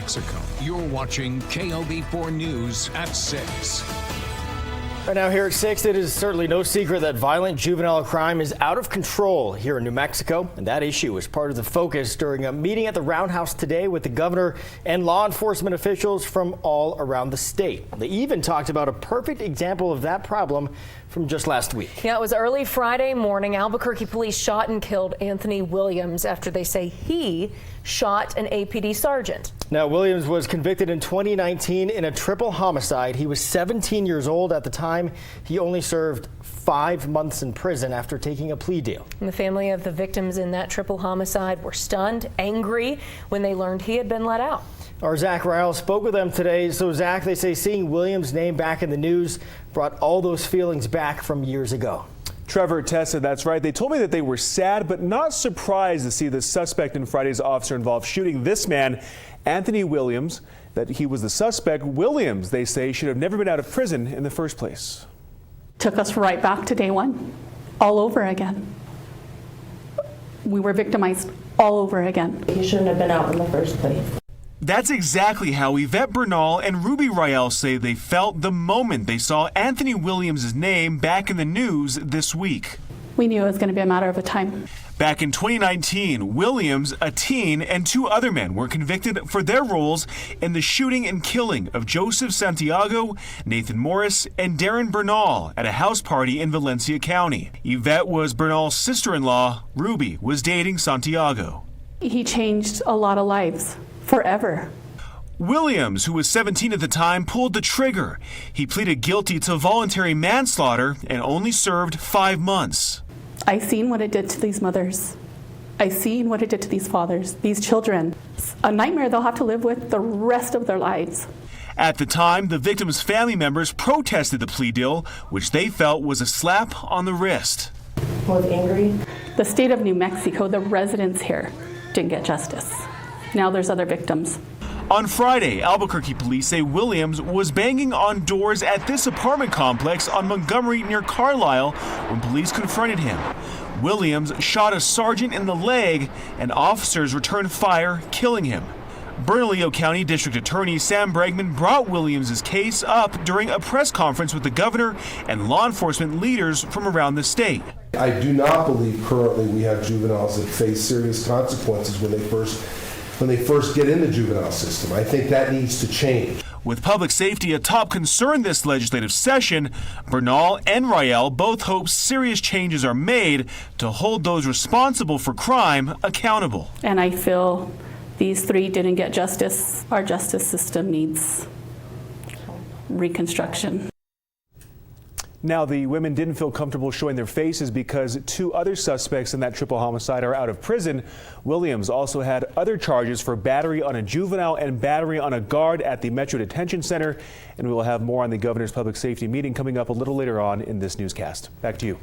Mexico. You're watching KOB4 News at 6. Right now here at 6, it is certainly no secret that violent juvenile crime is out of control here in New Mexico. And that issue is part of the focus during a meeting at the Roundhouse today with the governor and law enforcement officials from all around the state. They even talked about a perfect example of that problem from just last week. Yeah, it was early Friday morning. Albuquerque police shot and killed Anthony Williams after they say he shot an APD sergeant. Now, Williams was convicted in 2019 in a triple homicide. He was 17 years old at the time. He only served 5 months in prison after taking a plea deal. And the family of the victims in that triple homicide were stunned, angry when they learned he had been let out. Our Zach Ryle spoke with them today. So, Zach, they say seeing Williams' name back in the news brought all those feelings back from years ago. Trevor, Tessa, that's right. They told me that they were sad but not surprised to see the suspect in Friday's officer-involved shooting. This man, Anthony Williams, that he was the suspect. Williams, they say, should have never been out of prison in the first place. Took us right back to day one, all over again. We were victimized all over again. He shouldn't have been out in the first place. That's exactly how Yvette Bernal and Ruby Rael say they felt the moment they saw Anthony Williams' name back in the news this week. We knew it was going to be a matter of time. Back in 2019, Williams, a teen, and 2 other men were convicted for their roles in the shooting and killing of Joseph Santiago, Nathan Morris, and Darren Bernal at a house party in Valencia County. Yvette was Bernal's sister-in-law. Ruby was dating Santiago. He changed a lot of lives. Forever. Williams, who was 17 at the time, pulled the trigger. He pleaded guilty to voluntary manslaughter and only served 5 months. I seen what it did to these mothers. I seen what it did to these fathers, these children. It's a nightmare they'll have to live with the rest of their lives. At the time, the victims' family members protested the plea deal, which they felt was a slap on the wrist. Was angry. The state of New Mexico, the residents here, didn't get justice. Now there's other victims. On Friday, Albuquerque police say Williams was banging on doors at this apartment complex on Montgomery near Carlisle when police confronted him. Williams shot a sergeant in the leg and officers returned fire, killing him. Bernalillo County District Attorney Sam Bregman brought Williams' case up during a press conference with the governor and law enforcement leaders from around the state. I do not believe currently we have juveniles that face serious consequences when they first get in the juvenile system. I think that needs to change. With public safety a top concern this legislative session, Bernal and Rael both hope serious changes are made to hold those responsible for crime accountable. And I feel these 3 didn't get justice. Our justice system needs reconstruction. Now, the women didn't feel comfortable showing their faces because 2 other suspects in that triple homicide are out of prison. Williams also had other charges for battery on a juvenile and battery on a guard at the Metro Detention Center. And we will have more on the governor's public safety meeting coming up a little later on in this newscast. Back to you.